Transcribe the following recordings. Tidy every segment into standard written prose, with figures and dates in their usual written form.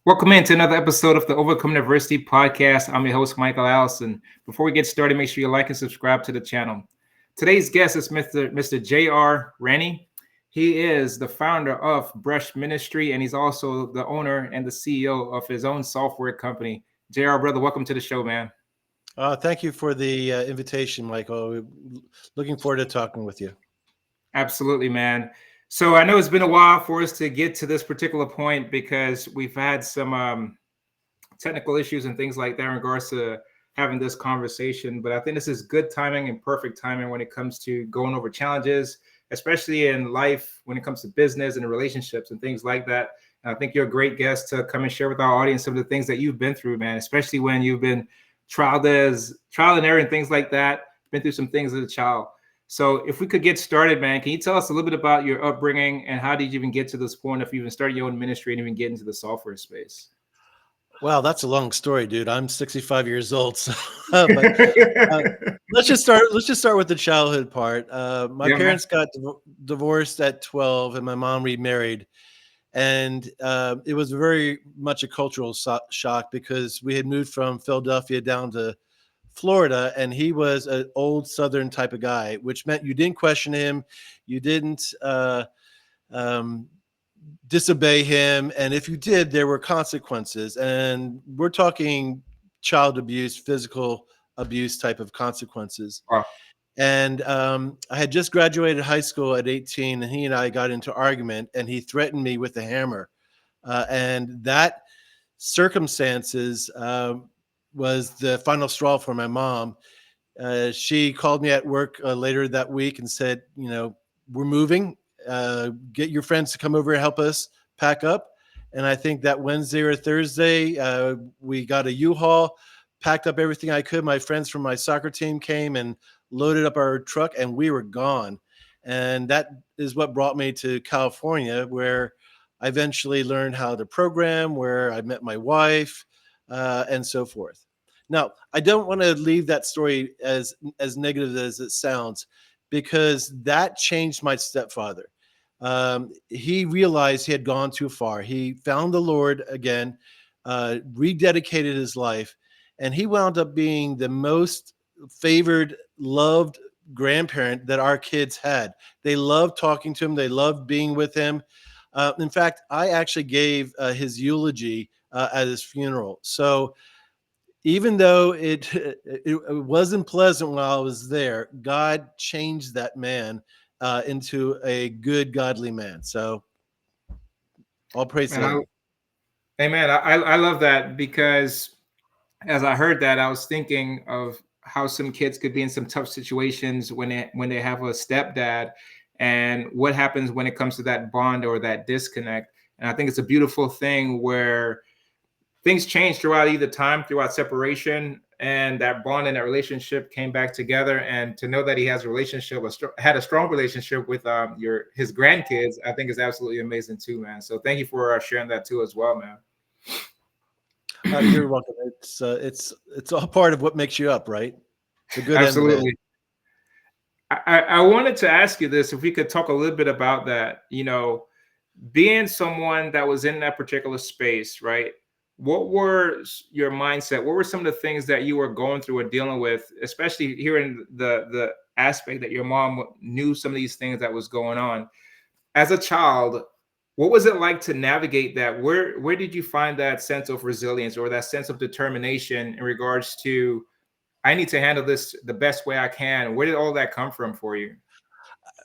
Welcome into another episode of the Overcome University podcast. I'm your host, Michael Allison. Before we get started, make sure you like and subscribe to the channel. Today's guest is Mr. J.R. Rennie. He is the founder of Brush Ministry, and he's also the owner and the CEO of his own software company. J.R., brother, welcome to the show, man. Thank you for the invitation, Michael. Looking forward to talking with you. Absolutely, man. So I know it's been a while for us to get to this particular point because we've had some technical issues and things like that in regards to having this conversation. But I think this is good timing and perfect timing when it comes to going over challenges, especially in life when it comes to business and relationships and things like that. And I think you're a great guest to come and share with our audience some of the things that you've been through, man, especially when you've been trial and error and things like that, been through some things as a child. So if we could get started, man, can you tell us a little bit about your upbringing and how did you even get to this point if you even started your own ministry and even get into the software space? Wow, that's a long story, dude. I'm 65 years old, so let's just start. Let's just start with the childhood part. My Yeah, man. parents got divorced at 12, and my mom remarried, and it was very much a cultural shock because we had moved from Philadelphia down to Florida, and he was an old Southern type of guy, which meant you didn't question him, you didn't um, disobey him, and if you did, there were consequences. And we're talking child abuse, physical abuse type of consequences. Wow. And I had just graduated high school at 18, and he and I got into argument, and he threatened me with a hammer. And that circumstances was the final straw for my mom. She called me at work later that week and said, we're moving. Get your friends to come over and help us pack up. And I think that Wednesday or Thursday, we got a U-Haul, packed up everything I could. My friends from my soccer team came and loaded up our truck, and we were gone. And that is what brought me to California, where I eventually learned how to program, where I met my wife, and so forth. Now, I don't want to leave that story as negative as it sounds, because that changed my stepfather. He realized he had gone too far. He found the Lord again, rededicated his life, and he wound up being the most favored, loved grandparent that our kids had. They loved talking to him. They loved being with him. In fact, I actually gave his eulogy at his funeral. So even though it wasn't pleasant while I was there, God changed that man into a good, godly man. So all praise the Man, Lord. Amen. I love that because as I heard that, I was thinking of how some kids could be in some tough situations when they have a stepdad, and what happens when it comes to that bond or that disconnect. And I think it's a beautiful thing where things change throughout either time, throughout separation, and that bond and that relationship came back together. And to know that he has a relationship, had a strong relationship with his grandkids, I think is absolutely amazing too, man. So thank you for sharing that too as well, man. You're welcome. It's all part of what makes you up, right? The good and the bad. Absolutely. I wanted to ask you this, if we could talk a little bit about that, being someone that was in that particular space, right? What were your mindset? What were some of the things that you were going through or dealing with, especially hearing the aspect that your mom knew some of these things that was going on? As a child, what was it like to navigate that? Where did you find that sense of resilience or that sense of determination in regards to, I need to handle this the best way I can? Where did all that come from for you?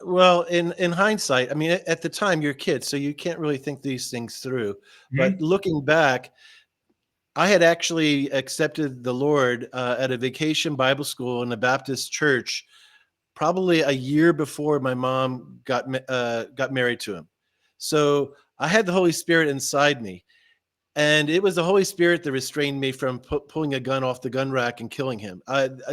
Well, in hindsight, I mean, at the time you're kids, so you can't really think these things through. But Mhm. looking back, I had actually accepted the Lord at a vacation Bible school in a Baptist church, probably a year before my mom got married to him. So I had the Holy Spirit inside me, and it was the Holy Spirit that restrained me from pulling a gun off the gun rack and killing him.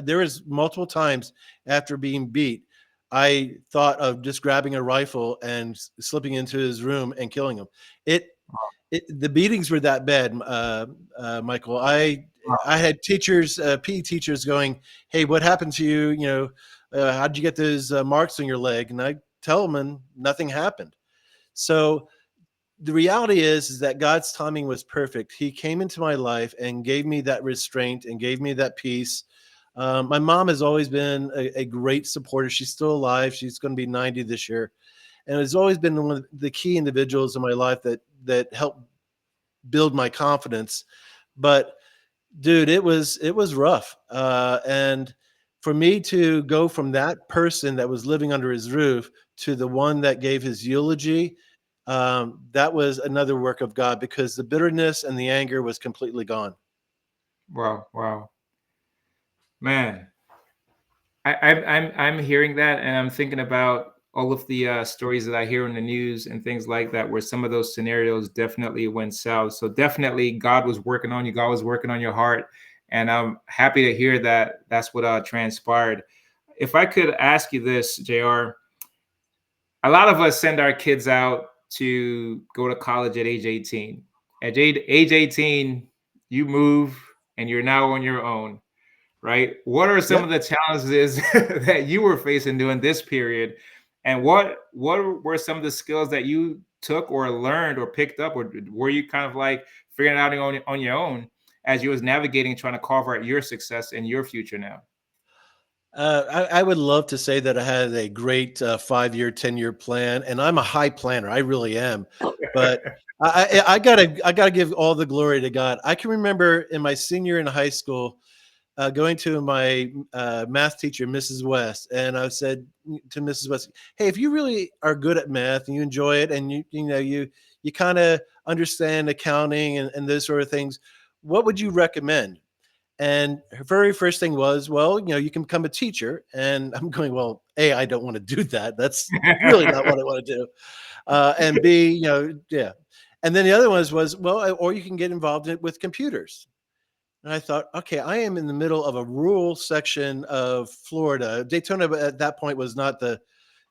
There was multiple times after being beat, I thought of just grabbing a rifle and slipping into his room and killing him. It the beatings were that bad, Michael. I had teachers, PE teachers, going, "Hey, what happened to you? How'd you get those marks on your leg?" And I tell them, and nothing happened. So the reality is that God's timing was perfect. He came into my life and gave me that restraint and gave me that peace. My mom has always been a great supporter. She's still alive. She's going to be 90 this year, and has always been one of the key individuals in my life that helped build my confidence. But dude, it was rough, and for me to go from that person that was living under his roof to the one that gave his eulogy, that was another work of God, because the bitterness and the anger was completely gone. Wow, wow, man. I'm hearing that, and I'm thinking about all of the stories that I hear in the news and things like that, where some of those scenarios definitely went south. So definitely, God was working on you. God was working on your heart, and I'm happy to hear that that's what transpired. If I could ask you this, Jr., a lot of us send our kids out to go to college at age 18. At age 18, you move and you're now on your own, right? What are some Yep. of the challenges that you were facing during this period? And what were some of the skills that you took or learned or picked up, or were you kind of like figuring it out on your own as you was navigating, trying to carve out your success and your future now? I would love to say that I had a great 5 year, 10 year plan, and I'm a high planner. I really am, but I gotta give all the glory to God. I can remember in my senior year in high school, going to my math teacher, Mrs. West, and I said to Mrs. West, "Hey, if you really are good at math and you enjoy it, and you kind of understand accounting and those sort of things, what would you recommend?" And her very first thing was, "Well, you can become a teacher." And I'm going, "Well, A, I don't want to do that. That's really not what I want to do. And B, yeah." And then the other one was, "Well, or you can get involved with computers." And I thought, okay, I am in the middle of a rural section of Florida. Daytona at that point was not the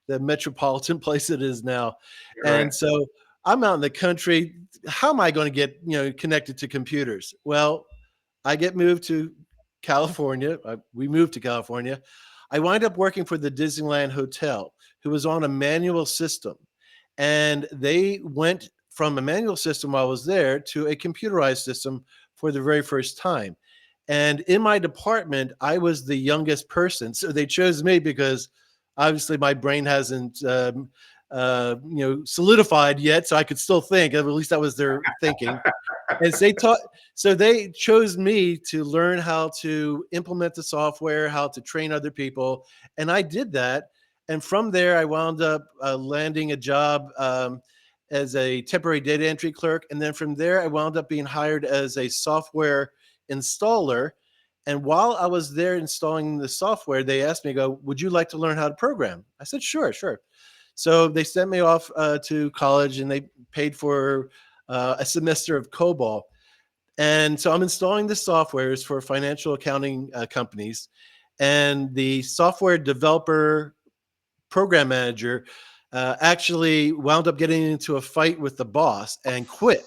metropolitan place it is now. Right. And so I'm out in the country. How am I going to get, connected to computers? Well, I get moved to California. We moved to California. I wind up working for the Disneyland Hotel, who was on a manual system. And they went from a manual system while I was there to a computerized system for the very first time. And in my department, I was the youngest person. So they chose me because obviously my brain hasn't solidified yet. So I could still think, at least that was their thinking. And so they chose me to learn how to implement the software, how to train other people, and I did that. And from there, I wound up landing a job as a temporary data entry clerk, and then from there, I wound up being hired as a software installer. And while I was there installing the software, they asked me, "Go, would you like to learn how to program?" I said, "Sure, sure." So they sent me off to college, and they paid for a semester of COBOL. And so I'm installing the softwares for financial accounting companies. And the software developer program manager actually wound up getting into a fight with the boss and quit.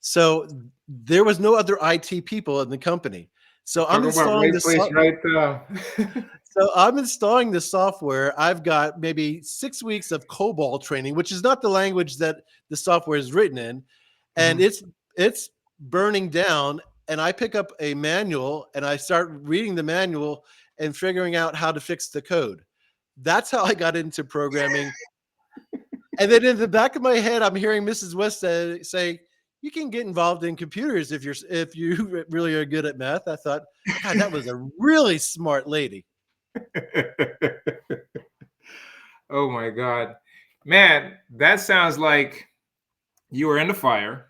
So there was no other IT people in the company. So I'm Talking about installing right the place, right So I'm installing the software. I've got maybe 6 weeks of COBOL training, which is not the language that the software is written in, and Mhm. it's burning down. And I pick up a manual and I start reading the manual and figuring out how to fix the code. That's how I got into programming. And then in the back of my head, I'm hearing Mrs. West say, "You can get involved in computers if you really are good at math." I thought, God, that was a really smart lady. Oh my God. Man, that sounds like you were in the fire,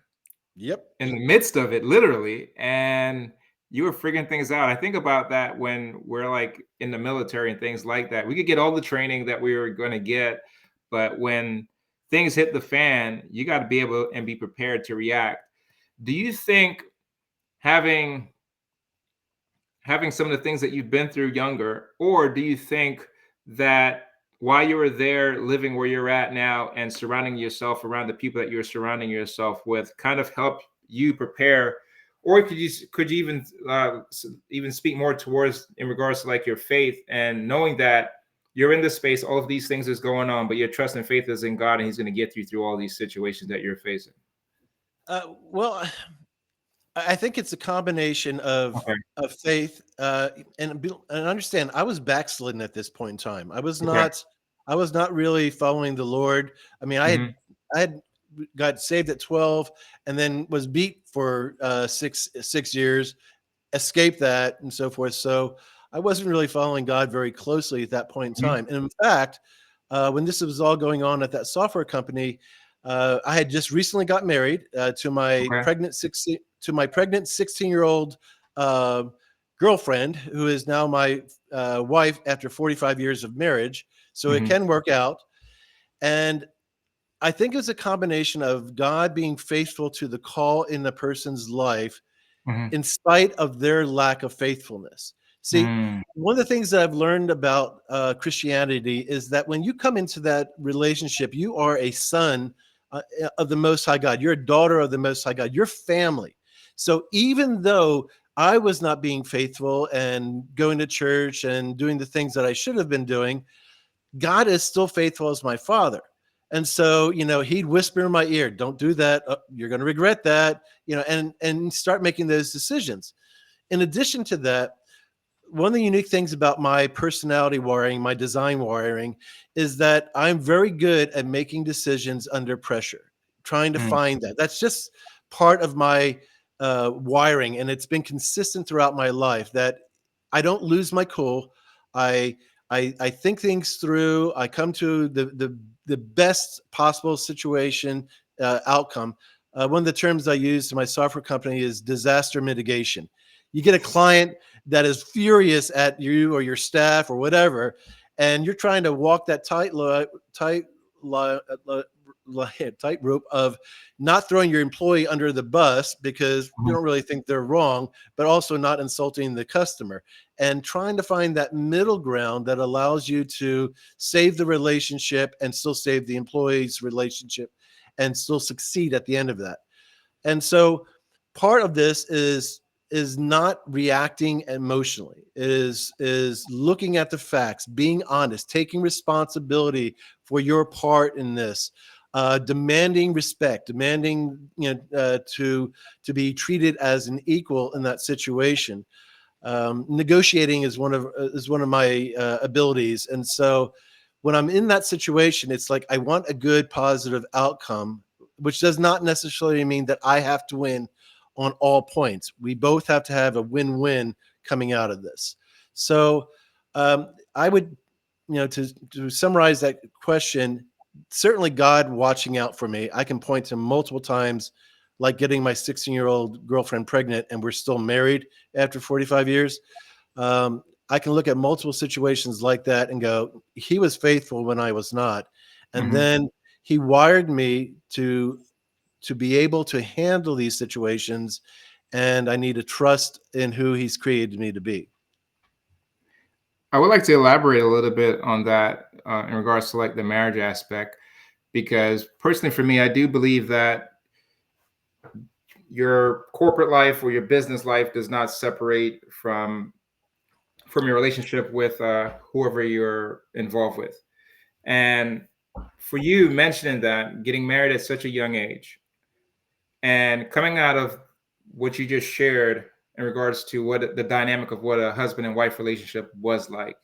Yep. in the midst of it, literally, and you were figuring things out. I think about that when we're like in the military and things like that. We could get all the training that we were going to get, but when things hit the fan, you got to be able and be prepared to react. Do you think having some of the things that you've been through younger, or do you think that while you were there living where you're at now and surrounding yourself around the people that you're surrounding yourself with kind of help you prepare, or could you even even speak more towards in regards to like your faith and knowing that you're in this space, all of these things is going on, but your trust and faith is in God, and He's going to get you through all these situations that you're facing. Well, I think it's a combination Okay. of faith and understand. I was backslidden at this point in time. Okay. I was not really following the Lord. I mean, Hmm. I had got saved at 12, and then was beat for 6 years, escaped that, and so forth. So I wasn't really following God very closely at that point in Hmm. time. And in fact, when this was all going on at that software company, I had just recently got married Okay. to my pregnant 16-year-old uh, girlfriend, who is now my wife after 45 years of marriage. So it Hmm. can work out. And I think it's a combination of God being faithful to the call in the person's life Hmm. in spite of their lack of faithfulness. See, Mm. one of the things that I've learned about Christianity is that when you come into that relationship, you are a son of the Most High God. You're a daughter of the Most High God. You're family. So even though I was not being faithful and going to church and doing the things that I should have been doing, God is still faithful as my father. And so, he'd whisper in my ear, "Don't do that. You're going to regret that," and start making those decisions. In addition to that, one of the unique things about my personality wiring, my design wiring, is that I'm very good at making decisions under pressure, trying to Mm. find that. That's just part of my wiring. And it's been consistent throughout my life that I don't lose my cool. I, I think things through. I come to the best possible situation outcome. One of the terms I use in my software company is disaster mitigation. You get a client that is furious at you or your staff or whatever, and you're trying to walk that tightrope of not throwing your employee under the bus because you Mhm. don't really think they're wrong, but also not insulting the customer, and trying to find that middle ground that allows you to save the relationship and still save the employee's relationship and still succeed at the end of that. And so part of this is not reacting emotionally, is looking at the facts, being honest, taking responsibility for your part in this, demanding respect, demanding to be treated as an equal in that situation. Negotiating is one of my abilities, and so when I'm in that situation, it's like I want a good positive outcome, which does not necessarily mean that I have to win on all points. We both have to have a win-win coming out of this. So I would, to summarize that question, certainly God watching out for me. I can point to multiple times, like getting my 16-year-old girlfriend pregnant, and we're still married after 45 years. I can look at multiple situations like that and go, he was faithful when I was not. And Mhm. then he wired me to be able to handle these situations, and I need to trust in who he's created me to be. I would like to elaborate a little bit on that in regards to like the marriage aspect, because personally for me, I do believe that your corporate life or your business life does not separate from your relationship with whoever you're involved with. And for you mentioning that, getting married at such a young age and coming out of what you just shared in regards to what the dynamic of what a husband and wife relationship was like,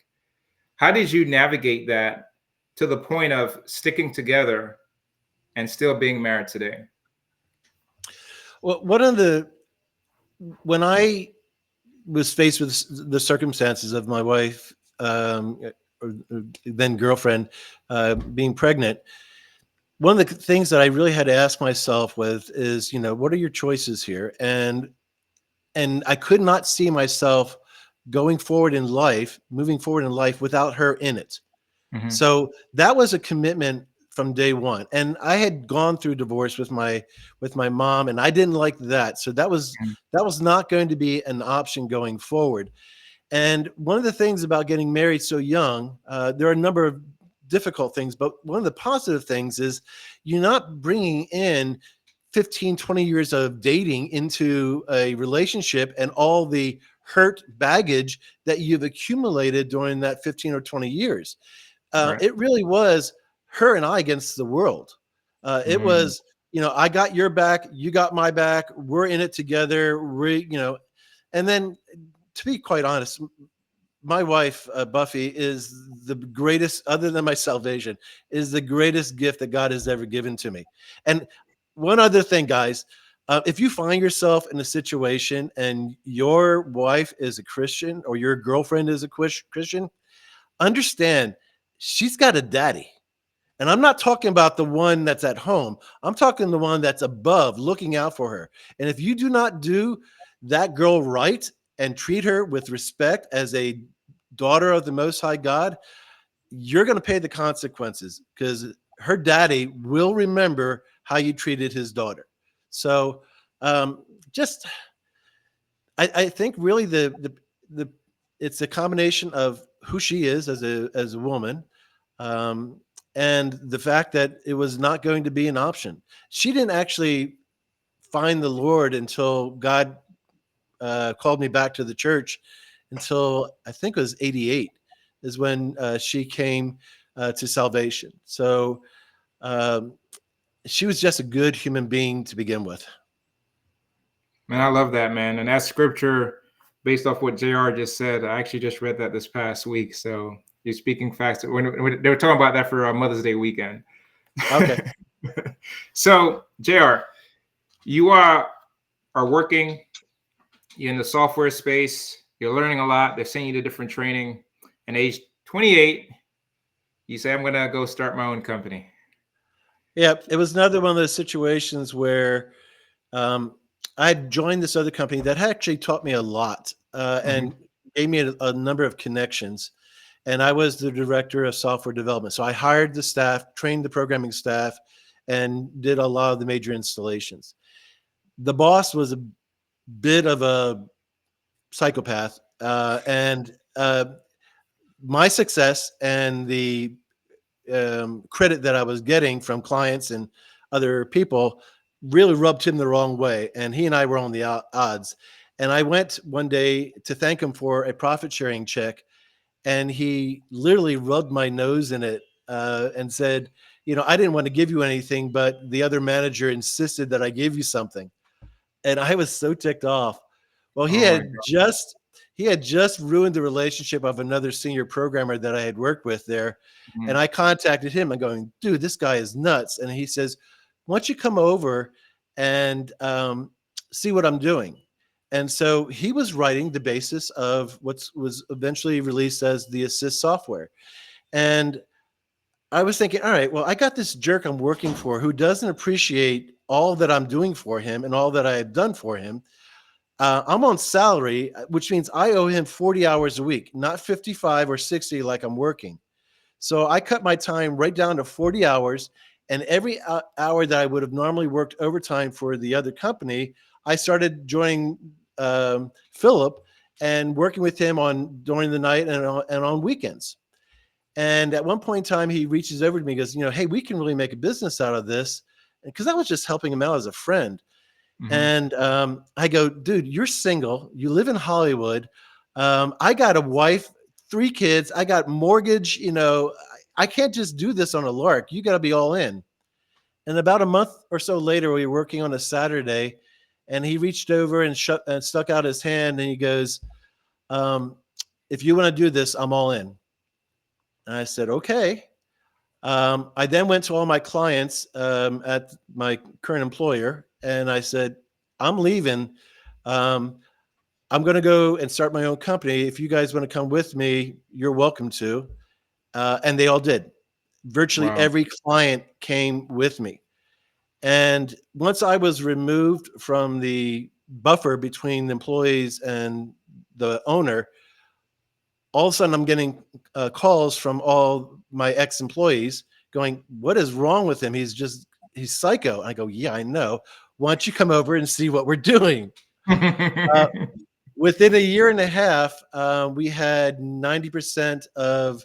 how did you navigate that to the point of sticking together and still being married today? Well, when I was faced with the circumstances of my wife, or then girlfriend, being pregnant, one of the things that I really had to ask myself is, what are your choices here? And I could not see myself moving forward in life without her in it. Hmm. So that was a commitment from day one. And I had gone through divorce with my mom, and I didn't like that. So that was not going to be an option going forward. And one of the things about getting married so young, there are a number of difficult things, but one of the positive things is you're not bringing in 15, 20 years of dating into a relationship and all the hurt baggage that you've accumulated during that 15 or 20 years. Right. It really was her and I against the world. It Mm. was, I got your back, you got my back, we're in it together. And then to be quite honest, my wife, Buffy, is the greatest, other than my salvation, is the greatest gift that God has ever given to me. And one other thing, guys, if you find yourself in a situation and your wife is a Christian or your girlfriend is a Christian, understand she's got a daddy. And I'm not talking about the one that's at home. I'm talking the one that's above, looking out for her. And if you do not do that girl right and treat her with respect as a daughter of the Most High God, you're going to pay the consequences, because her daddy will remember how you treated his daughter. So, just I think really the it's a combination of who she is as a woman, um, and the fact that it was not going to be an option. She didn't actually find the Lord until God called me back to the church. Until I think it was '88 is when she came to salvation. So um, she was just a good human being to begin with. Man, I love that, man. And that scripture, based off what JR just said, I actually just read that this past week. So you're speaking facts. When they were talking about that for Mother's Day weekend. Okay. So, JR, you are working in the software space. You're learning a lot. They're sending you to different training. And age 28, you say, I'm going to go start my own company. Yeah, it was another one of those situations where um, I had joined this other company that had actually taught me a lot Mm-hmm. and gave me a number of connections. And I was the director of software development. So I hired the staff, trained the programming staff, and did a lot of the major installations. The boss was a bit of a psychopath, and my success and the credit that I was getting from clients and other people really rubbed him the wrong way. And he and I were on the odds. And I went one day to thank him for a profit sharing check, and he literally rubbed my nose in it and said, I didn't want to give you anything, but the other manager insisted that I give you something. And I was so ticked off. Well, he Oh my had just ruined the relationship of another senior programmer that I had worked with there. And God. I contacted him and going, dude, this guy is nuts. And he says, why don't you come over and see what I'm doing? And so he was writing the basis of what was eventually released as the Assist software. And I was thinking, all right, well, I got this jerk I'm working for who doesn't appreciate all that I'm doing for him and all that I have done for him. I'm on salary, which means I owe him 40 hours a week, not 55 or 60 like I'm working. So I cut my time right down to 40 hours. And every hour that I would have normally worked overtime for the other company, I started joining Philip and working with him on during the night and on weekends. And at one point in time, he reaches over to me and goes, hey, we can really make a business out of this. Because I was just helping him out as a friend. Mm-hmm. And I go, dude, you're single. You live in Hollywood. I got a wife, 3 kids. I got mortgage. I can't just do this on a lark. You got to be all in. And about a month or so later, we were working on a Saturday, and he reached over and stuck out his hand, and he goes, if you want to do this, I'm all in. And I said, okay. I then went to all my clients at my current employer, and I said, I'm leaving. Um, I'm going to go and start my own company. If you guys want to come with me, you're welcome to. And they all did. Virtually Wow. every client came with me. And once I was removed from the buffer between the employees and the owner, all of a sudden I'm getting calls from all my ex-employees going, what is wrong with him? He's psycho. I go, yeah, I know. Why don't you come over and see what we're doing? Within a year and a half, we had 90% of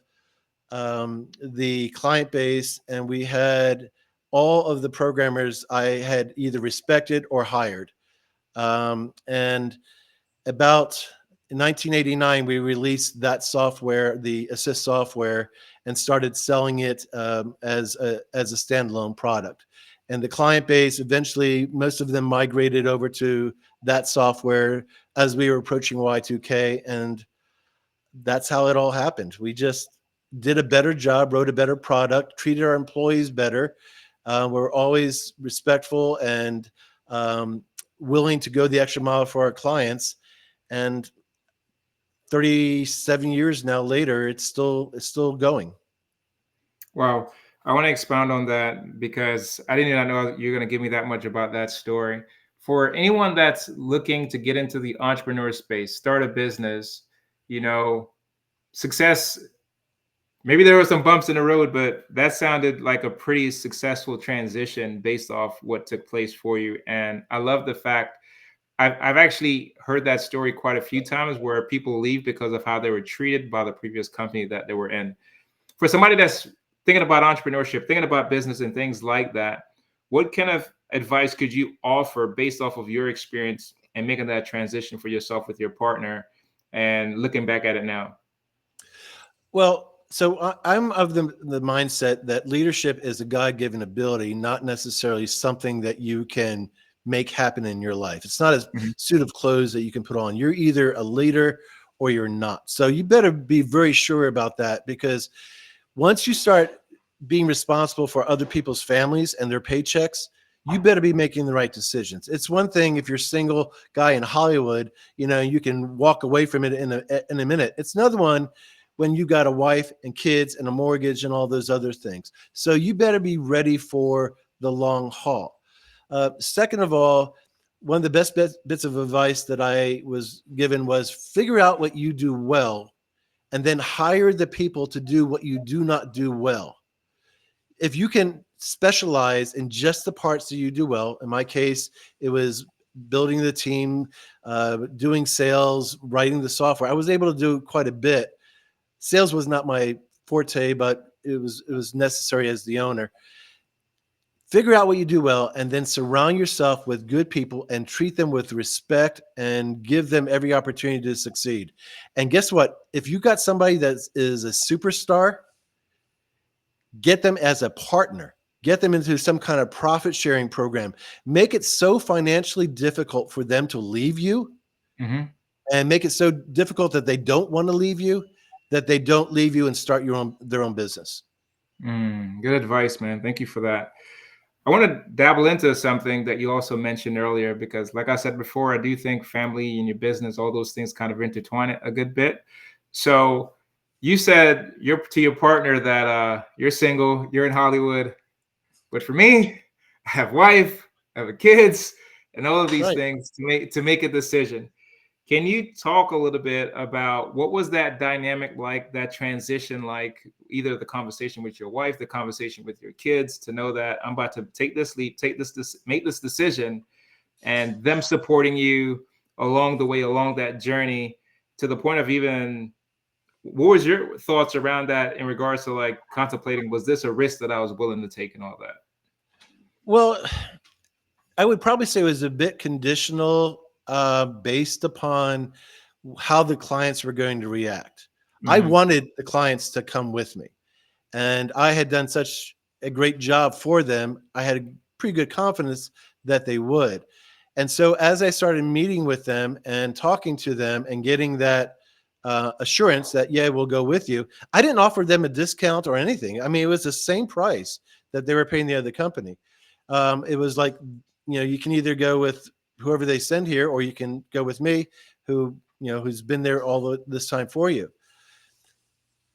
the client base, and we had all of the programmers I had either respected or hired. And about in 1989, we released that software, the Assist software, and started selling it as a standalone product. And the client base, eventually, most of them migrated over to that software as we were approaching Y2K. And that's how it all happened. We just did a better job, wrote a better product, treated our employees better. We're always respectful and willing to go the extra mile for our clients. And 37 years now later, it's still going. Wow. I want to expound on that because I did not know that you're going to give me that much about that story. For anyone that's looking to get into the entrepreneur space, start a business, you know, success, maybe there were some bumps in the road, but that sounded like a pretty successful transition based off what took place for you. And I love the fact I've actually heard that story quite a few times where people leave because of how they were treated by the previous company that they were in. For somebody that's thinking about entrepreneurship, thinking about business and things like that, what kind of advice could you offer based off of your experience and making that transition for yourself with your partner and looking back at it now? Well, so I'm of the mindset that leadership is a God-given ability, not necessarily something that you can make happen in your life. It's not a Mhm. suit of clothes that you can put on. You're either a leader or you're not. So you better be very sure about that, because once you start being responsible for other people's families and their paychecks, you better be making the right decisions. It's one thing if you're a single guy in Hollywood, you can walk away from it in a minute. It's another one when you got a wife and kids and a mortgage and all those other things. So you better be ready for the long haul. Second of all, one of the best bits of advice that I was given was figure out what you do well and then hire the people to do what you do not do well. If you can specialize in just the parts that you do well, in my case, it was building the team, doing sales, writing the software. I was able to do quite a bit. Sales was not my forte, but it was necessary as the owner. Figure out what you do well and then surround yourself with good people and treat them with respect and give them every opportunity to succeed. And guess what? If you got somebody that is a superstar, get them as a partner. Get them into some kind of profit sharing program. Make it so financially difficult for them to leave you, Mhm. and make it so difficult that they don't want to leave you, that they don't leave you and start their own business. Good advice, man. Thank you for that. I want to dabble into something that you also mentioned earlier because, like I said before, I do think family and your business, all those things kind of intertwine it a good bit. So, you said you're to your partner that you're single, you're in Hollywood, but for me, I have wife, I have kids, and all of these Right. things to make a decision. Can you talk a little bit about what was that dynamic like, that transition like, either the conversation with your wife, the conversation with your kids, to know that I'm about to take this leap, make this decision, and them supporting you along the way, along that journey, to the point of even what was your thoughts around that in regards to like contemplating, was this a risk that I was willing to take and all that? Well, I would probably say it was a bit conditional, based upon how the clients were going to react. I Hmm. wanted the clients to come with me, and I had done such a great job for them. I had a pretty good confidence that they would. And so, as I started meeting with them and talking to them and getting that assurance that, yeah, we'll go with you, I didn't offer them a discount or anything. I mean, it was the same price that they were paying the other company. It was like, you can either go with whoever they send here, or you can go with me, who's been there this time for you.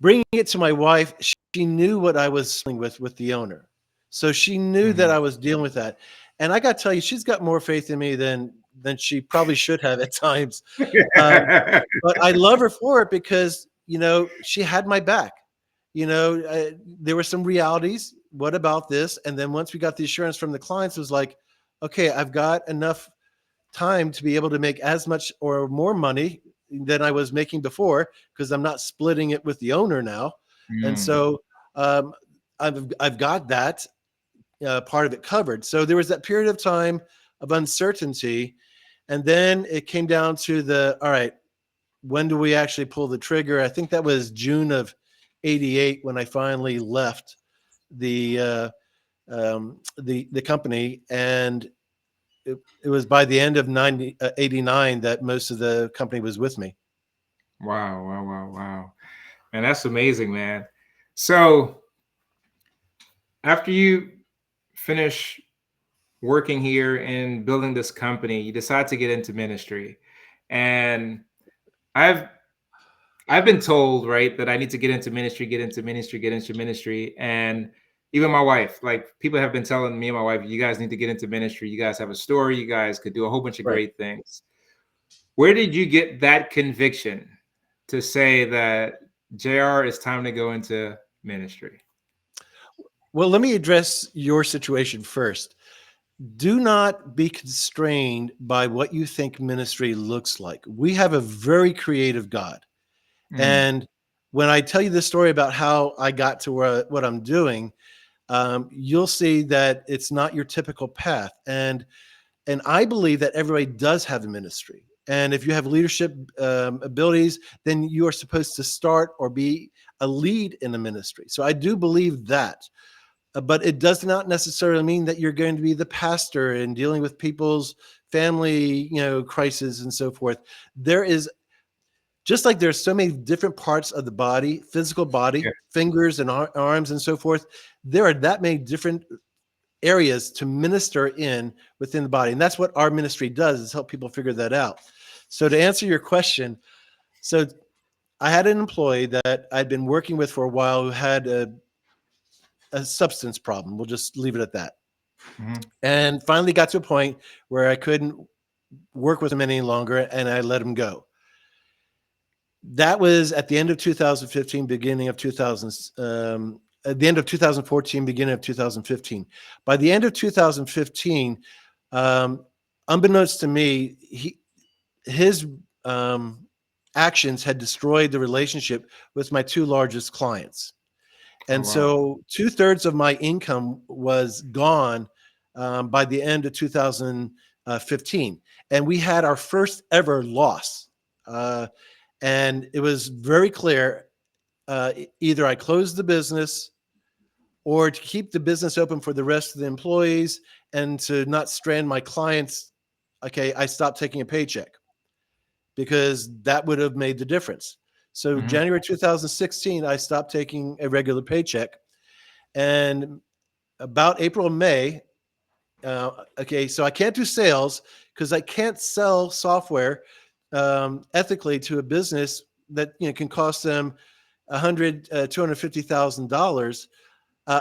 Bringing it to my wife, she knew what I was dealing with the owner. So she knew that Hmm. I was dealing with that. And I got to tell you, she's got more faith in me than she probably should have at times. Um, but I love her for it because, she had my back. There were some realities. What about this? And then once we got the assurance from the clients, it was like, okay, I've got enough time to be able to make as much or more money than I was making before, because I'm not splitting it with the owner now. And Mm. so um, I've got that part of it covered. So there was that period of time of uncertainty, and then it came down to all right, when do we actually pull the trigger? I think that was June of '88 when I finally left the the company, and it was by the end of '89 that most of the company was with me. Wow, wow, wow, wow. Man, that's amazing, man. So after you finish working here and building this company, you decide to get into ministry. And I've I've been told, right, that I need to get into ministry, get into ministry, get into ministry. And even my wife, like people have been telling me and my wife, you guys need to get into ministry. You guys have a story. You guys could do a whole bunch of Right. great things. Where did you get that conviction to say that JR, it's time to go into ministry? Well, let me address your situation first. Do not be constrained by what you think ministry looks like. We have a very creative God. Mm, And when I tell you the story about how I got to what I'm doing, you'll see that it's not your typical path. And I believe that everybody does have a ministry. And if you have leadership abilities, then you are supposed to start or be a lead in a ministry. So I do believe that. But it does not necessarily mean that you're going to be the pastor and dealing with people's family, crises and so forth. There is, just like there's so many different parts of the body, physical yeah. body, fingers and arms and so forth. There are that many different areas to minister in within the body. And that's what our ministry does, is help people figure that out. So to answer your question, so I had an employee that I'd been working with for a while who had a substance problem. We'll just leave it at that. Mhm. And finally got to a point where I couldn't work with him any longer, and I let him go. That was at the end of 2015, beginning of 2000, at the end of 2014, beginning of 2015. By the end of 2015, um, unbeknownst to me, his actions had destroyed the relationship with my two largest clients. Oh, And wow. so 2/3 of my income was gone by the end of 2015. And we had our first ever loss. And it was very clear, either I closed the business, or to keep the business open for the rest of the employees and to not strand my clients, okay, I stopped taking a paycheck, because that would have made the difference. So Mhm. January 2016, I stopped taking a regular paycheck. And about April, May, okay, so I can't do sales because I can't sell software ethically to a business that can cost them $250,000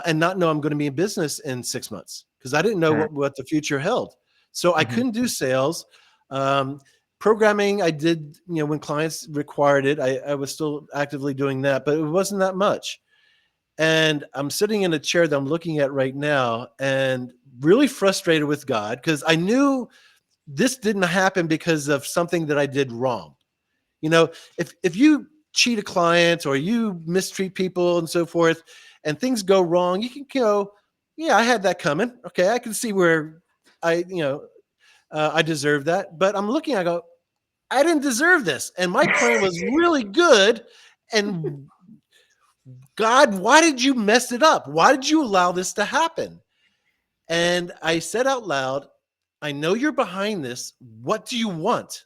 and not know I'm going to be in business in 6 months, because I didn't know Right. what the future held. So I Mhm. couldn't do sales. Um, Programming, I did, when clients required it, I was still actively doing that, but it wasn't that much. And I'm sitting in a chair that I'm looking at right now and really frustrated with God, because I knew this didn't happen because of something that I did wrong. If you cheat a client or you mistreat people and so forth, and things go wrong, you can go, yeah, I had that coming. Okay, I can see where I, I deserve that. But I'm looking, I go, I didn't deserve this, and my plan was really good. And God, why did you mess it up? Why did you allow this to happen? And I said out loud, I know you're behind this. What do you want?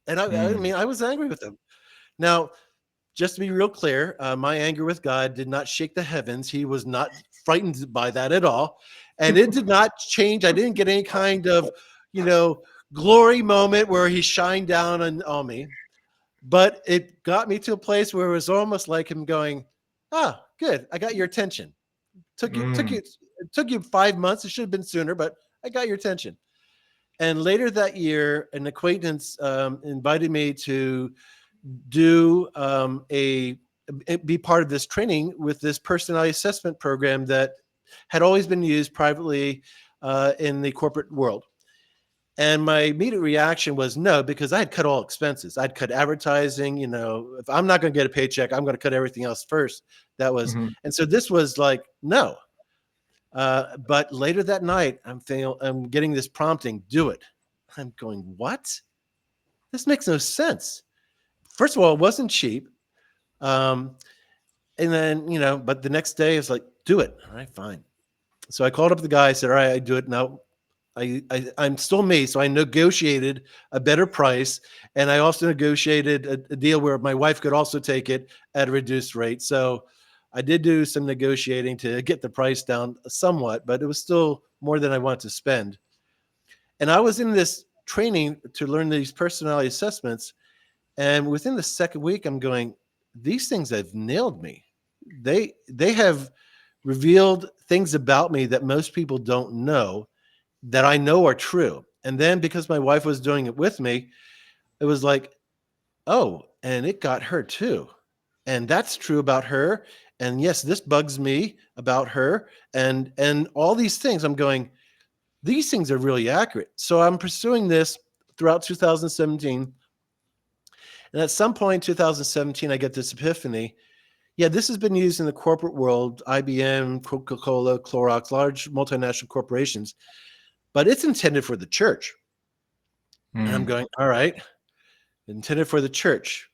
And I Mm. mean, I was angry with him. Now, just to be real clear, my anger with God did not shake the heavens. He was not frightened by that at all. And it did not change. I didn't get any kind of, you know, glory moment where he shined down on me. But it got me to a place where it was almost like him going, ah, good. I got your attention. Mm. It took you 5 months. It should have been sooner, but I got your attention. And later that year, an acquaintance invited me to do be part of this training with this personality assessment program that had always been used privately in the corporate world. And my immediate reaction was no, because I had cut all expenses. I'd cut advertising. If I'm not going to get a paycheck, I'm going to cut everything else first. Mhm. And so this was like, no. But later that night, I'm getting this prompting, do it. I'm going, what? This makes no sense. first of all, it wasn't cheap. Um, and then, but the next day it's like, do it. All right, fine. So I called up the guy. I said, all right, I do it now. I'm still me, so I negotiated a better price, and I also negotiated a deal where my wife could also take it at a reduced rate. So I did do some negotiating to get the price down somewhat, but it was still more than I wanted to spend. And I was in this training to learn these personality assessments, and within the second week, I'm going, these things have nailed me. They have revealed things about me that most people don't know, that I know are true. And then because my wife was doing it with me, it was like, oh, and it got her too. And that's true about her. And yes, this bugs me about her. And all these things, I'm going, these things are really accurate. So I'm pursuing this throughout 2017. And at some point in 2017, I get this epiphany. Yeah, this has been used in the corporate world, IBM, Coca-Cola, Clorox, large multinational corporations, but it's intended for the church. And I'm going, all right, intended for the church.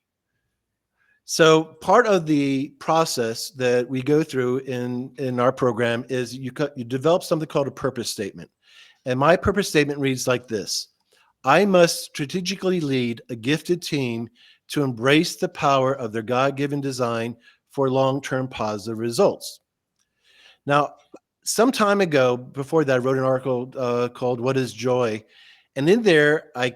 So part of the process that we go through in our program is you develop something called a purpose statement. And my purpose statement reads like this: I must strategically lead a gifted team to embrace the power of their God-given design for long-term positive results. Now, some time ago, before that, I wrote an article called "What Is Joy," and in there, I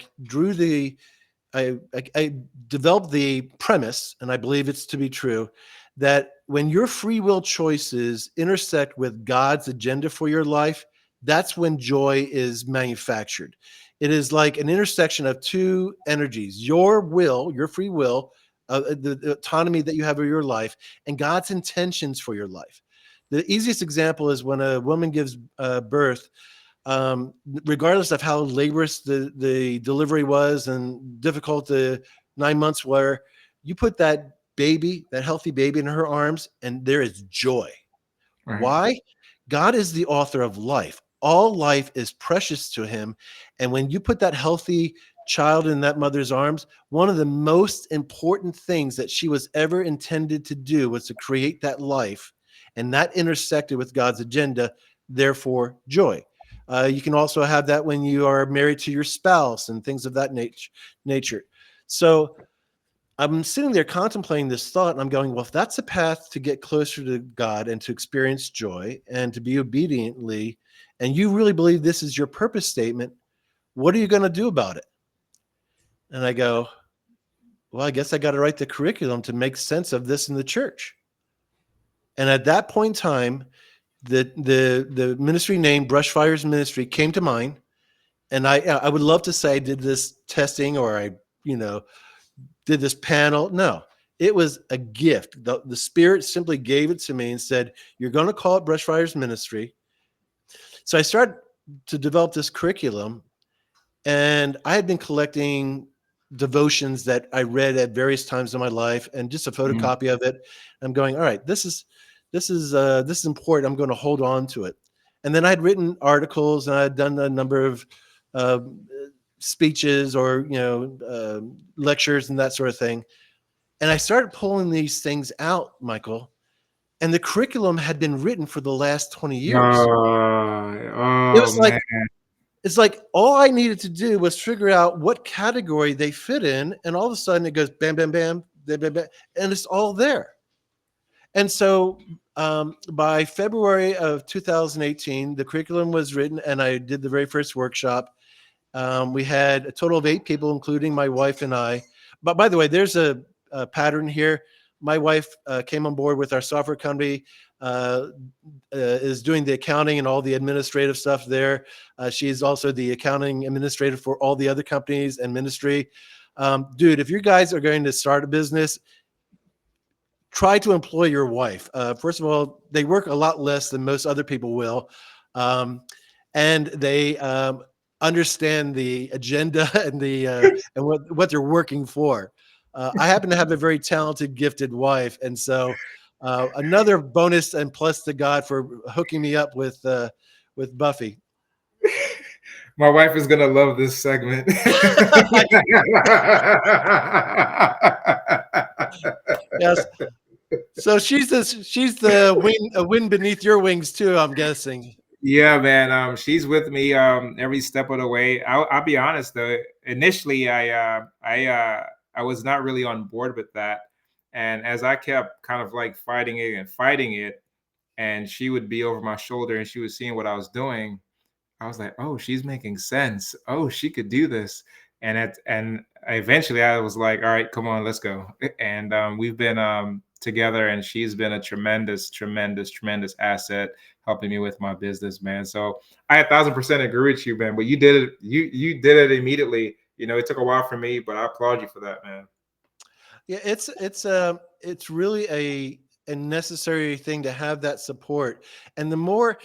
developed the premise, and I believe it's to be true, that when your free will choices intersect with God's agenda for your life, that's when joy is manufactured. It is like an intersection of two energies: your will, your free will, the autonomy that you have of your life, and God's intentions for your life. The easiest example is when a woman gives birth, regardless of how laborious the delivery was and difficult the 9 months were, you put that baby, that healthy baby in her arms, and there is joy. Right. Why? God is the author of life. All life is precious to him. And when you put that healthy child in that mother's arms, one of the most important things that she was ever intended to do was to create that life. And that intersected with God's agenda, therefore joy. You can also have that when you are married to your spouse and things of that nature. So I'm sitting there contemplating this thought, and I'm going, well, if that's a path to get closer to God and to experience joy and to be obediently, and you really believe this is your purpose statement, what are you going to do about it? And I go, well, I guess I got to write the curriculum to make sense of this in the church. And at that point in time, the ministry name, Brushfires Ministry, came to mind. And I would love to say I did this testing or I, did this panel. No, it was a gift. The Spirit simply gave it to me and said, you're going to call it Brushfires Ministry. So I started to develop this curriculum, and I had been collecting devotions that I read at various times in my life and just a photocopy of it. I'm going, all right, this is important. I'm going to hold on to it. And then I'd written articles and I'd done a number of speeches or lectures and that sort of thing. And I started pulling these things out, Michael, and the curriculum had been written for the last 20 years. It was like, man. it's like all I needed to do was figure out what category they fit in, and all of a sudden it goes bam, bam, bam, bam, bam, bam, and it's all there. And so by February of 2018, the curriculum was written, and I did the very first workshop. We had a total of 8 people, including my wife and I. But by the way, there's a pattern here. My wife came on board with our software company, is doing the accounting and all the administrative stuff there. She's also the accounting administrator for all the other companies and ministry. Dude, if you guys are going to start a business, try to employ your wife. First of all, they work a lot less than most other people will. And they understand the agenda and and what they're working for. I happen to have a very talented, gifted wife. And so another bonus and plus to God for hooking me up with Buffy. My wife is gonna love this segment. Yes. So she's the wing, a wind beneath your wings too, I'm guessing. Yeah, man. She's with me every step of the way. I'll be honest though. Initially, I was not really on board with that, and as I kept kind of like fighting it, and she would be over my shoulder and she was seeing what I was doing. I was like, oh, she's making sense. Oh, she could do this. And eventually I was like, all right, come on, let's go. And we've been together, and she's been a tremendous, tremendous, tremendous asset helping me with my business, man. So I 1,000% agree with you, man. But you did it. You did it immediately. You know, it took a while for me, but I applaud you for that, man. Yeah, it's really a necessary thing to have that support. And the more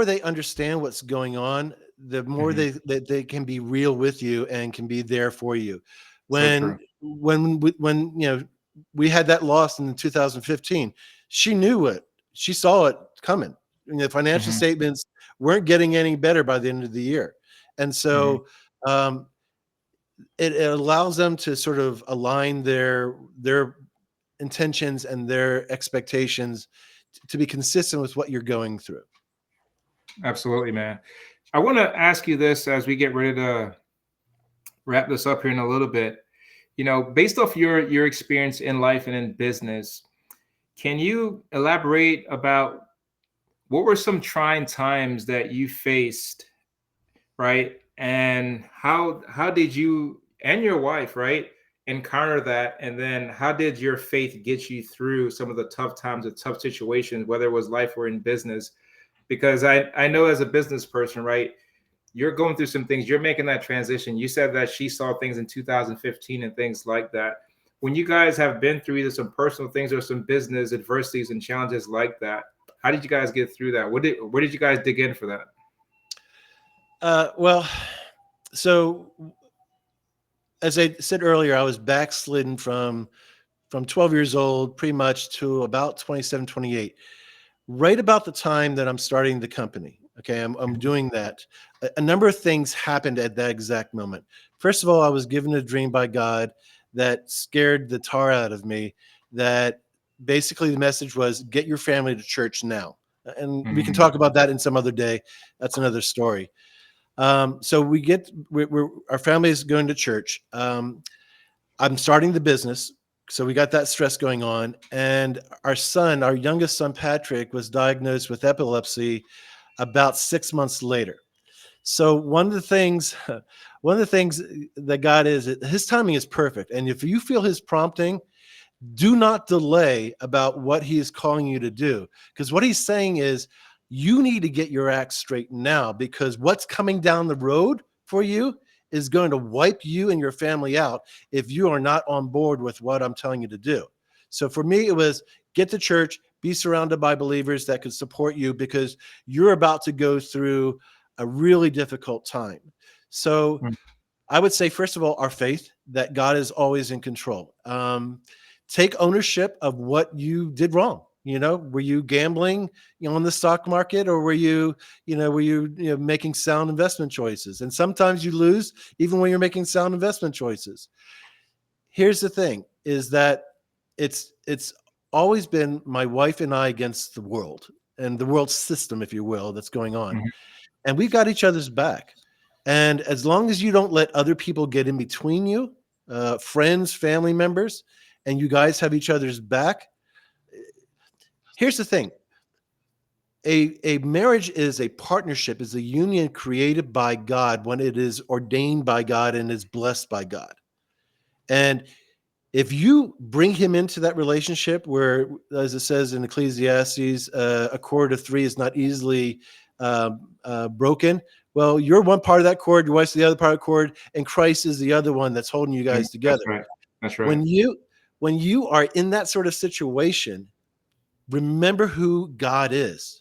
they understand what's going on, the more Mhm. they can be real with you and can be there for you. So When true. we had that loss in 2015, she knew it. She saw it coming. The financial Hmm. statements weren't getting any better by the end of the year, and Hmm. so um, it allows them to sort of align their intentions and their expectations to be consistent with what you're going through. Absolutely, man. I want to ask you this as we get ready to wrap this up here in a little bit. You know, based off your experience in life and in business, can you elaborate about what were some trying times that you faced, right? And how did you and your wife, right, encounter that? And then how did your faith get you through some of the tough times, the tough situations, whether it was life or in business? Because I know as a business person, right, you're going through some things, you're making that transition. You said that she saw things in 2015 and things like that. When you guys have been through either some personal things or some business adversities and challenges like that, how did you guys get through that? Where did you guys dig in for that? Well, so as I said earlier, I was backslidden from 12 years old pretty much to about 27, 28. Right about the time that I'm starting the company. Okay, I'm Mhm. doing that. A number of things happened at that exact moment. First of all, I was given a dream by God that scared the tar out of me. That basically the message was, get your family to church now. And we can Mhm. talk about that in some other day. That's another story. So our family is going to church. I'm starting the business. So we got that stress going on. And our youngest son, Patrick, was diagnosed with epilepsy about 6 months later. So one of the things that God is, his timing is perfect. And if you feel his prompting, do not delay about what he is calling you to do. Because what he's saying is, you need to get your act straight now, because what's coming down the road for you is going to wipe you and your family out if you are not on board with what I'm telling you to do. So for me, it was get to church, be surrounded by believers that could support you, because you're about to go through a really difficult time. So Mhm. I would say, first of all, our faith that God is always in control. Take ownership of what you did wrong. Were you gambling, on the stock market, or were you making sound investment choices? And sometimes you lose even when you're making sound investment choices. Here's the thing: is that it's always been my wife and I against the world and the world system, if you will, that's going on, Mhm. and we've got each other's back. And as long as you don't let other people get in between you, friends, family members, and you guys have each other's back. Here's the thing: a marriage is a partnership, is a union created by God when it is ordained by God and is blessed by God. And if you bring him into that relationship where, as it says in Ecclesiastes, a cord of three is not easily broken. Well, you're one part of that cord, your wife's the other part of the cord, and Christ is the other one that's holding you Mhm. guys That's together. right. That's right. When you are in that sort of situation, remember who God is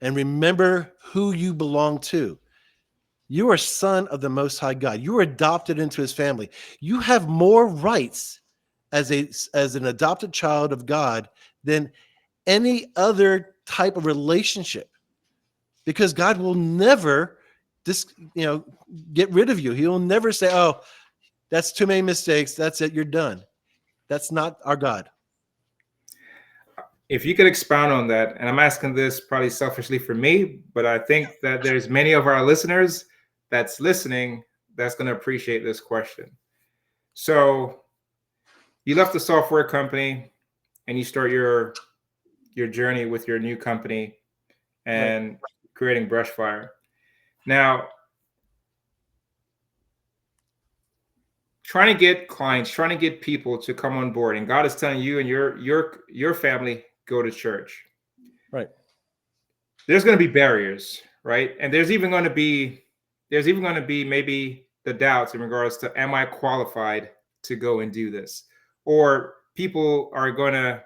and remember who you belong to. You are son of the Most High God. You are adopted into his family. You have more rights as an adopted child of God than any other type of relationship, because God will never dis, you know get rid of you. He will never say, "Oh, that's too many mistakes. That's it. You're done." That's not our God. If you could expound on that, and I'm asking this probably selfishly for me, but I think that there's many of our listeners that's listening that's going to appreciate this question. So you left the software company and you start your journey with your new company Right. and creating Brushfire. Now, trying to get clients, trying to get people to come on board, and God is telling you and your family go to church. Right. There's going to be barriers, right? And there's even going to be maybe the doubts in regards to, am I qualified to go and do this? Or people are going to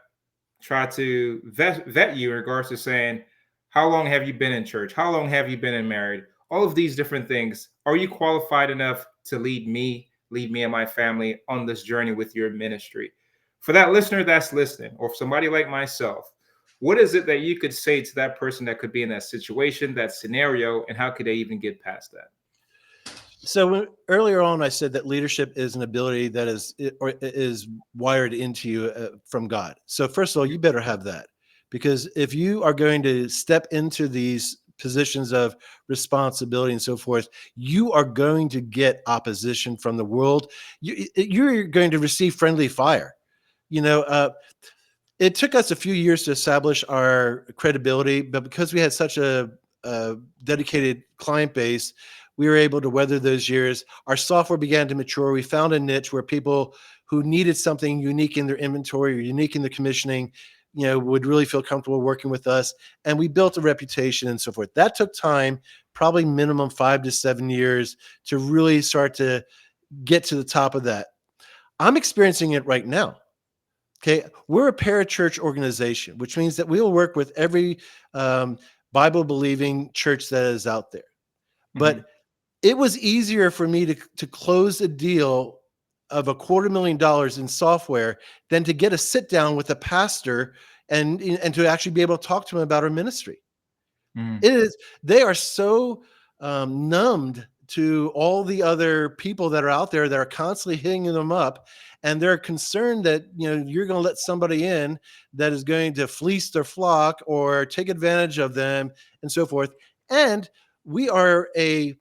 try to vet you in regards to saying, how long have you been in church? How long have you been in married? All of these different things. Are you qualified enough to lead me and my family on this journey with your ministry? For that listener that's listening, or for somebody like myself, what is it that you could say to that person that could be in that situation, that scenario, and how could they even get past that? So earlier on, I said that leadership is an ability that is wired into you from God. So first of all, you better have that, because if you are going to step into these positions of responsibility and so forth, you are going to get opposition from the world. You're going to receive friendly fire. You know, it took us a few years to establish our credibility, but because we had such a dedicated client base, we were able to weather those years. Our software began to mature. We found a niche where people who needed something unique in their inventory or unique in the commissioning, would really feel comfortable working with us. And we built a reputation and so forth. That took time, probably minimum 5 to 7 years, to really start to get to the top of that. I'm experiencing it right now. Okay, we're a parachurch organization, which means that we'll work with every Bible believing church that is out there. Mhm. But it was easier for me to close a deal of $250,000 in software than to get a sit down with a pastor and to actually be able to talk to him about our ministry. Mhm. It is, they are so numbed to all the other people that are out there that are constantly hitting them up, and they're concerned that you're going to let somebody in that is going to fleece their flock or take advantage of them and so forth. And we are a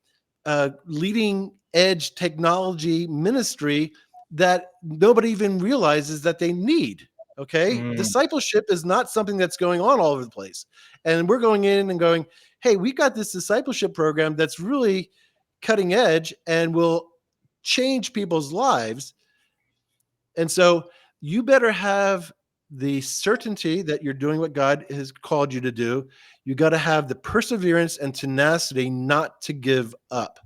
leading edge technology ministry that nobody even realizes that they need. Okay, Mm. discipleship is not something that's going on all over the place, and we're going in and going, hey, we got this discipleship program that's really cutting edge and will change people's lives. And so you better have the certainty that you're doing what God has called you to do. You got to have the perseverance and tenacity not to give up.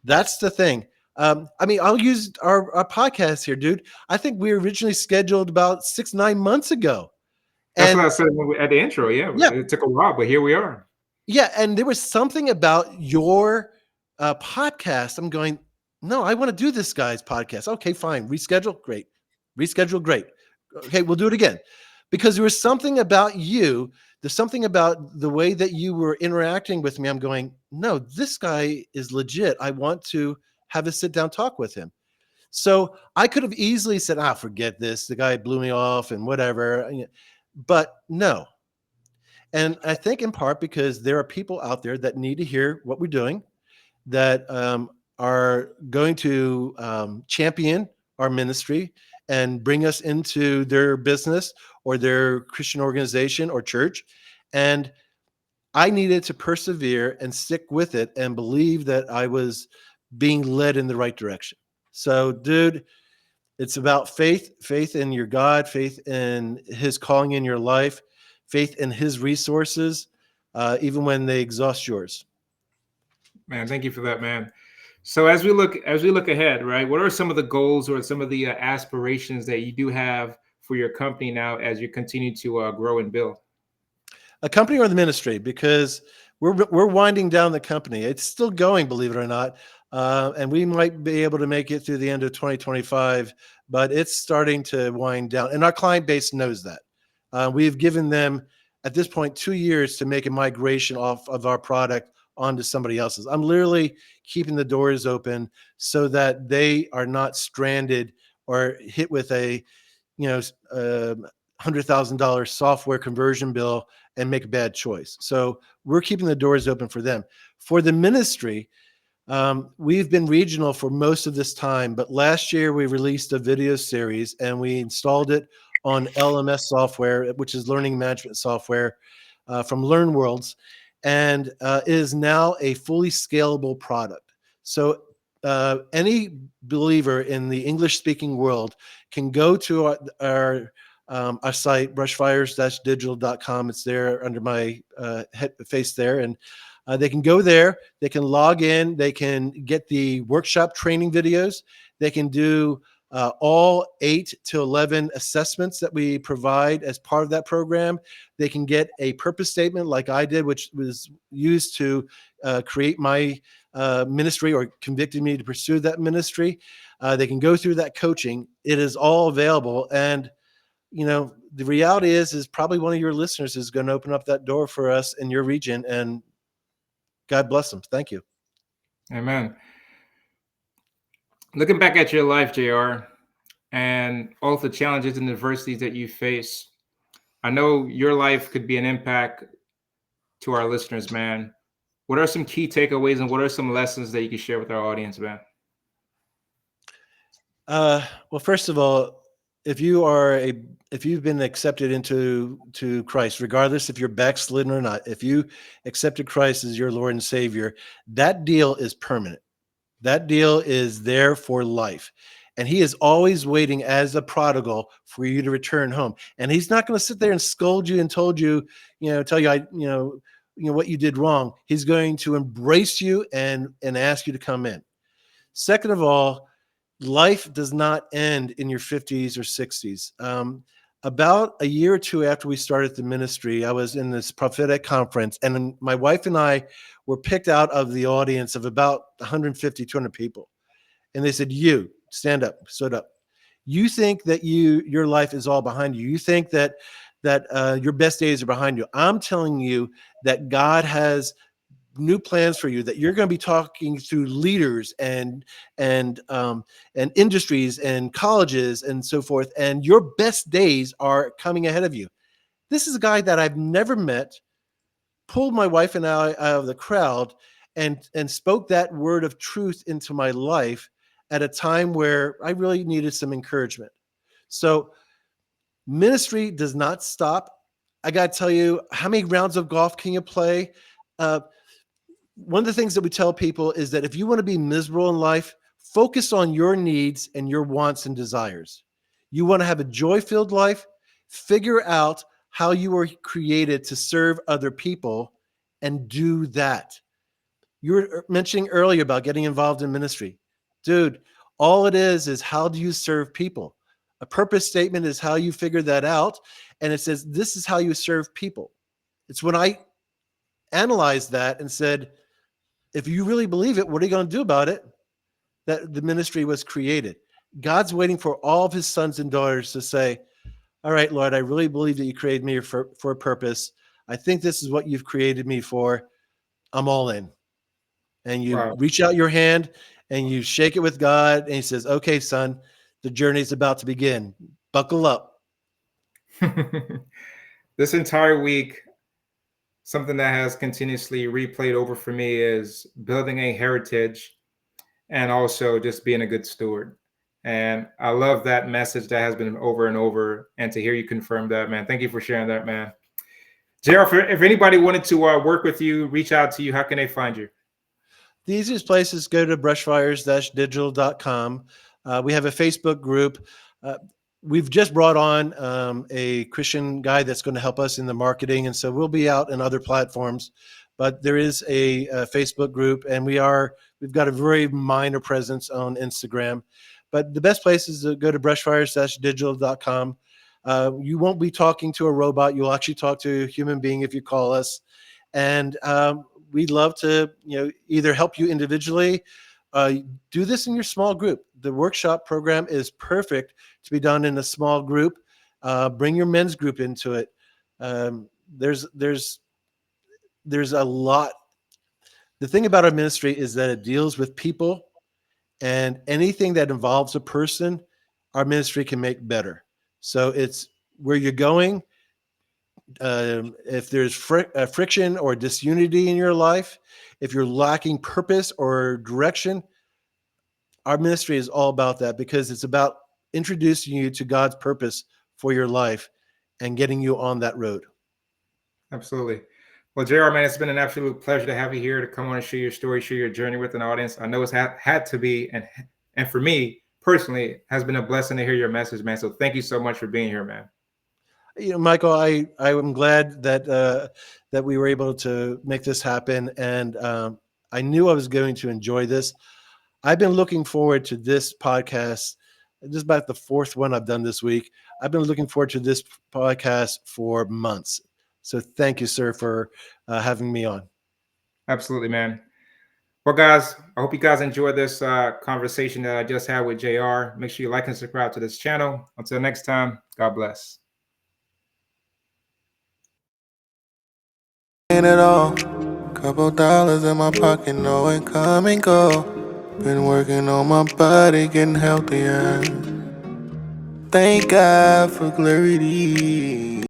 That's the thing. I'll use our podcast here, dude. I think we originally scheduled about 6-9 months ago. That's what And I said at the intro. Yeah, yeah, it took a while, but here we are. yeah, and there was something about your podcast. I'm going, no, I want to do this guy's podcast. Okay, fine. Reschedule. Great. Reschedule. Great. Okay, we'll do it again. Because there was something about you. There's something about the way that you were interacting with me. I'm going, no, this guy is legit. I want to have a sit down talk with him. So I could have easily said, forget this. The guy blew me off and whatever. But no, and I think in part because there are people out there that need to hear what we're doing, that are going to champion our ministry and bring us into their business or their Christian organization or church. And I needed to persevere and stick with it and believe that I was being led in the right direction. So, dude, it's about faith in your God, faith in his calling in your life, faith in his resources, even when they exhaust yours. Man, thank you for that, man. So as we look ahead, right? What are some of the goals or some of the aspirations that you do have for your company now as you continue to grow and build? A company or the ministry, because we're winding down the company. It's still going, believe it or not, and we might be able to make it through the end of 2025, but it's starting to wind down, and our client base knows that. We've given them at this point 2 years to make a migration off of our product onto somebody else's. I'm literally keeping the doors open so that they are not stranded or hit with a you know, $100,000 software conversion bill and make a bad choice. So we're keeping the doors open for them. For the ministry, we've been regional for most of this time, but last year we released a video series and we installed it on LMS software, which is learning management software from LearnWorlds, and it is now a fully scalable product. So any believer in the English-speaking world can go to our site, brushfires-digital.com. It's there under my face there, and they can go there, they can log in, they can get the workshop training videos, they can do all 8 to 11 assessments that we provide as part of that program. They can get a purpose statement like I did, which was used to create my ministry or convicted me to pursue that ministry. They can go through that coaching. It is all available. And, you know, the reality is probably one of your listeners is going to open up that door for us in your region, and God bless them. Thank you. Amen. Looking back at your life, JR, and all the challenges and adversities that you face, I know your life could be an impact to our listeners, man. What are some key takeaways and what are some lessons that you can share with our audience, man? Well, first of all, if you've been accepted into Christ, regardless if you're backslidden or not, if you accepted Christ as your Lord and Savior, that deal is permanent. That deal is there for life. And he is always waiting as a prodigal for you to return home. And he's not going to sit there and scold you and tell you what you did wrong. He's going to embrace you and ask you to come in. Second of all, life does not end in your 50s or 60s. About a year or two after we started the ministry, I was in this prophetic conference, and my wife and I were picked out of the audience of about 150, 200 people. And they said, "You stand up," stood up. "You think that your life is all behind you. You think that your best days are behind you. I'm telling you that God has new plans for you, that you're going to be talking to leaders and industries and colleges and so forth, and your best days are coming ahead of you." This is a guy that I've never met, pulled my wife and I out of the crowd and spoke that word of truth into my life at a time where I really needed some encouragement. So ministry does not stop. I got to tell you, how many rounds of golf can you play? One of the things that we tell people is that if you want to be miserable in life, focus on your needs and your wants and desires. You want to have a joy-filled life, figure out how you were created to serve other people and do that. You were mentioning earlier about getting involved in ministry. Dude, all it is how do you serve people? A purpose statement is how you figure that out. And it says, this is how you serve people. It's when I analyzed that and said, if you really believe it, what are you going to do about it? That the ministry was created. God's waiting for all of his sons and daughters to say, all right, Lord, I really believe that you created me for a purpose. I think this is what you've created me for. I'm all in. And you Wow. reach out your hand and you shake it with God. And he says, okay, son, the journey is about to begin. Buckle up. This entire week, something that has continuously replayed over for me is building a heritage and also just being a good steward. And I love that message that has been over and over. And to hear you confirm that, man, thank you for sharing that, man. JR, if anybody wanted to work with you, reach out to you, how can they find you? The easiest place is go to brushfires-digital.com. We have a Facebook group. We've just brought on a Christian guy that's going to help us in the marketing, and so we'll be out in other platforms. But there is a Facebook group, and we've got a very minor presence on Instagram. But the best place is to go to brushfires-digital.com. You won't be talking to a robot. You'll actually talk to a human being if you call us. And we'd love to, either help you individually, do this in your small group. The workshop program is perfect to be done in a small group. Bring your men's group into it. There's a lot. The thing about our ministry is that it deals with people, and anything that involves a person, our ministry can make better. So it's where you're going. If there's friction or disunity in your life, if you're lacking purpose or direction, our ministry is all about that, because it's about introducing you to God's purpose for your life and getting you on that road. Absolutely. Well, JR, man, it's been an absolute pleasure to have you here to come on and share your story, share your journey with an audience. I know it's had to be, and for me personally, has been a blessing to hear your message, man. So thank you so much for being here, man. Michael, I am glad that we were able to make this happen, and I knew I was going to enjoy this. I've been looking forward to this podcast. This is about the fourth one I've done this week. I've been looking forward to this podcast for months. So thank you, sir, for having me on. Absolutely, man. Well, guys, I hope you guys enjoyed this conversation that I just had with JR. Make sure you like and subscribe to this channel. Until next time, God bless. Ain't it all? Couple dollars in my pocket, no income and go. Been working on my body, getting healthier. Thank God for clarity.